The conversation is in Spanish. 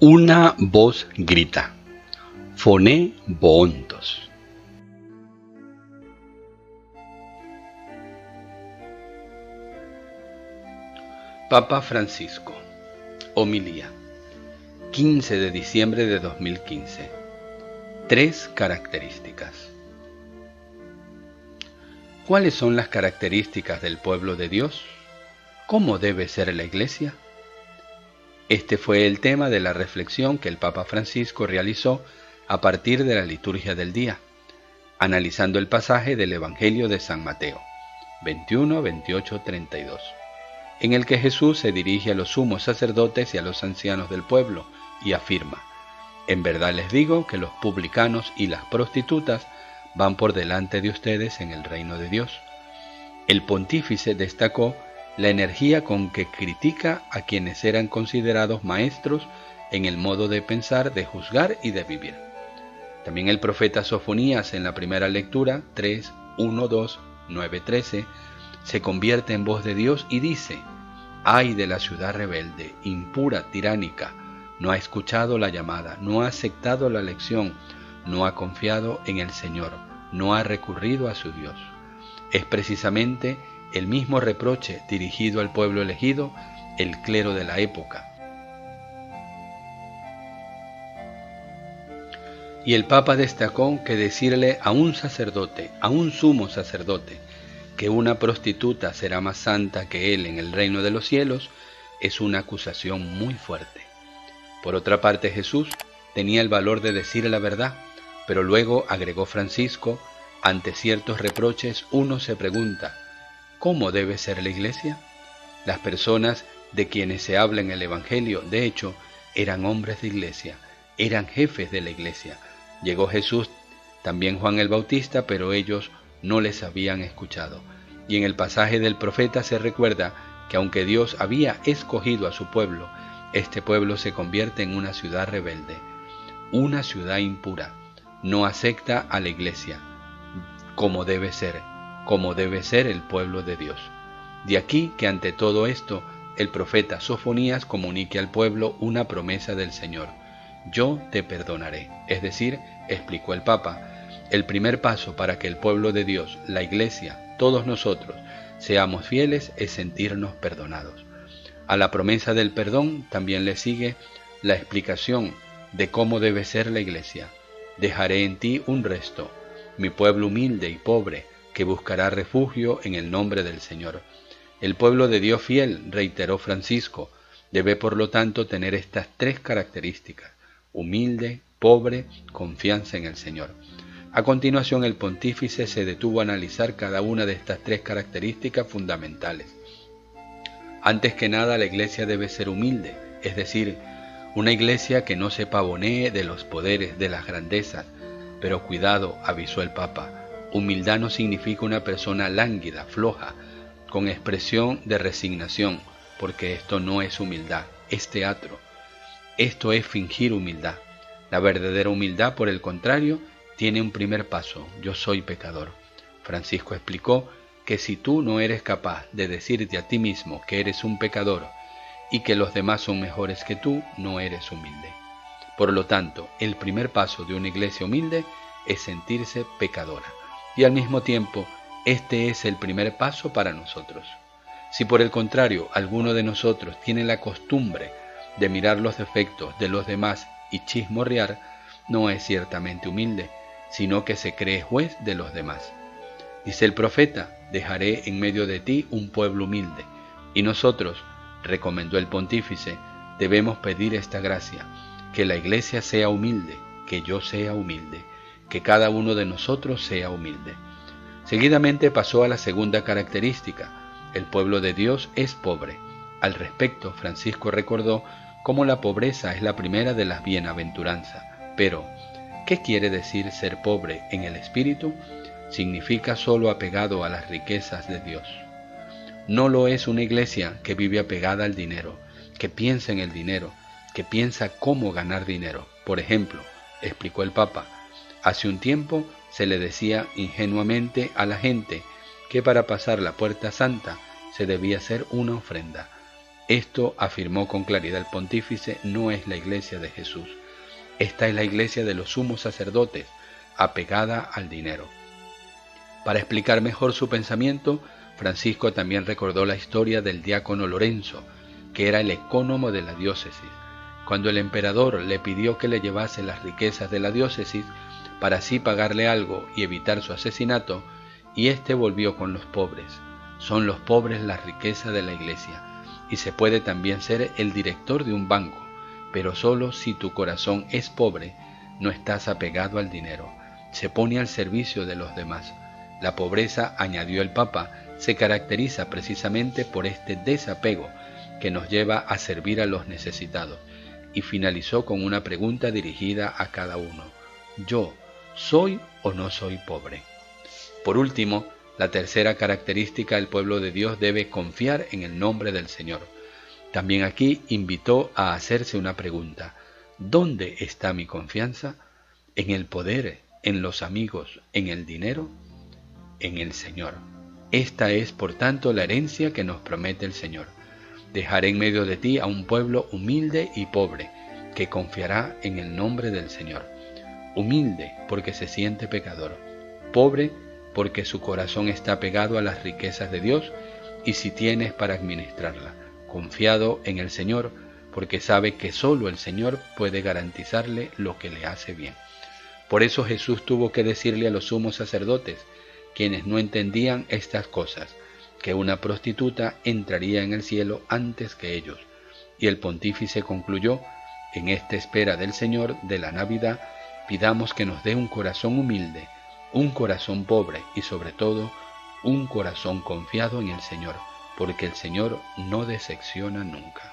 Una voz grita: «Phone Boontos». Papa Francisco. Homilía. 15 de diciembre de 2015. 3 características. ¿Cuáles son las características del pueblo de Dios? ¿Cómo debe ser la Iglesia? Este fue el tema de la reflexión que el Papa Francisco realizó a partir de la liturgia del día, analizando el pasaje del Evangelio de San Mateo 21, 28, 32, en el que Jesús se dirige a los sumos sacerdotes y a los ancianos del pueblo y afirma: «En verdad les digo que los publicanos y las prostitutas van por delante de ustedes en el reino de Dios». El pontífice destacó la energía con que critica a quienes eran considerados maestros en el modo de pensar, de juzgar y de vivir. También el profeta Sofonías, en la primera lectura 3, 1, 2, 9, 13, se convierte en voz de Dios y dice: «Ay de la ciudad rebelde, impura, tiránica, no ha escuchado la llamada, no ha aceptado la lección, no ha confiado en el Señor, no ha recurrido a su Dios». Es precisamente el mismo reproche dirigido al pueblo elegido, el clero de la época. Y el Papa destacó que decirle a un sacerdote, a un sumo sacerdote, que una prostituta será más santa que él en el reino de los cielos, es una acusación muy fuerte. Por otra parte, Jesús tenía el valor de decir la verdad, pero luego, agregó Francisco, ante ciertos reproches uno se pregunta: ¿cómo debe ser la Iglesia? Las personas de quienes se habla en el Evangelio, de hecho, eran hombres de Iglesia, eran jefes de la Iglesia. Llegó Jesús, también Juan el Bautista, pero ellos no les habían escuchado. Y en el pasaje del profeta se recuerda que aunque Dios había escogido a su pueblo, este pueblo se convierte en una ciudad rebelde, una ciudad impura, no acepta a la Iglesia, como debe ser el pueblo de Dios. De aquí que ante todo esto, el profeta Sofonías comunique al pueblo una promesa del Señor: «Yo te perdonaré». Es decir, explicó el Papa, el primer paso para que el pueblo de Dios, la Iglesia, todos nosotros, seamos fieles es sentirnos perdonados. A la promesa del perdón también le sigue la explicación de cómo debe ser la Iglesia: «Dejaré en ti un resto, mi pueblo humilde y pobre, que buscará refugio en el nombre del Señor». El pueblo de Dios fiel, reiteró Francisco, debe por lo tanto tener estas 3 características: humilde, pobre, confianza en el Señor. A continuación, el pontífice se detuvo a analizar cada una de estas 3 características fundamentales. Antes que nada, la Iglesia debe ser humilde, es decir, una Iglesia que no se pavonee de los poderes, de las grandezas. Pero cuidado, avisó el Papa, humildad no significa una persona lánguida, floja, con expresión de resignación, porque esto no es humildad, es teatro. Esto es fingir humildad. La verdadera humildad, por el contrario, tiene un primer paso: yo soy pecador. Francisco explicó que si tú no eres capaz de decirte a ti mismo que eres un pecador y que los demás son mejores que tú, no eres humilde. Por lo tanto, el primer paso de una iglesia humilde es sentirse pecadora. Y al mismo tiempo, este es el primer paso para nosotros. Si por el contrario alguno de nosotros tiene la costumbre de mirar los defectos de los demás y chismorrear, no es ciertamente humilde, sino que se cree juez de los demás. Dice el profeta: «Dejaré en medio de ti un pueblo humilde». Y nosotros, recomendó el pontífice, debemos pedir esta gracia: que la Iglesia sea humilde, que yo sea humilde, que cada uno de nosotros sea humilde. Seguidamente pasó a la segunda característica: el pueblo de Dios es pobre. Al respecto, Francisco recordó cómo la pobreza es la primera de las bienaventuranzas. Pero, ¿qué quiere decir ser pobre en el espíritu? Significa solo apegado a las riquezas de Dios. No lo es una iglesia que vive apegada al dinero, que piensa en el dinero, que piensa cómo ganar dinero. Por ejemplo, explicó el Papa, hace un tiempo se le decía ingenuamente a la gente que para pasar la Puerta Santa se debía hacer una ofrenda. Esto, afirmó con claridad el pontífice, no es la iglesia de Jesús. Esta es la iglesia de los sumos sacerdotes, apegada al dinero. Para explicar mejor su pensamiento, Francisco también recordó la historia del diácono Lorenzo, que era el ecónomo de la diócesis. Cuando el emperador le pidió que le llevase las riquezas de la diócesis para así pagarle algo y evitar su asesinato, y éste volvió con los pobres. Son los pobres la riqueza de la iglesia, y se puede también ser el director de un banco, pero solo si tu corazón es pobre, no estás apegado al dinero, se pone al servicio de los demás. La pobreza, añadió el Papa, se caracteriza precisamente por este desapego que nos lleva a servir a los necesitados, y finalizó con una pregunta dirigida a cada uno. ¿Yo soy o no soy pobre? Por último, la tercera característica del pueblo de Dios debe confiar en el nombre del Señor. También aquí invitó a hacerse una pregunta. ¿Dónde está mi confianza? ¿En el poder, en los amigos, en el dinero? En el Señor. Esta es, por tanto, la herencia que nos promete el Señor. Dejaré en medio de ti a un pueblo humilde y pobre, que confiará en el nombre del Señor. Humilde porque se siente pecador, pobre porque su corazón está pegado a las riquezas de Dios y si tienes para administrarla, confiado en el Señor porque sabe que solo el Señor puede garantizarle lo que le hace bien. Por eso Jesús tuvo que decirle a los sumos sacerdotes, quienes no entendían estas cosas, que una prostituta entraría en el cielo antes que ellos. Y el pontífice concluyó, en esta espera del Señor de la Navidad, pidamos que nos dé un corazón humilde, un corazón pobre y sobre todo un corazón confiado en el Señor, porque el Señor no decepciona nunca.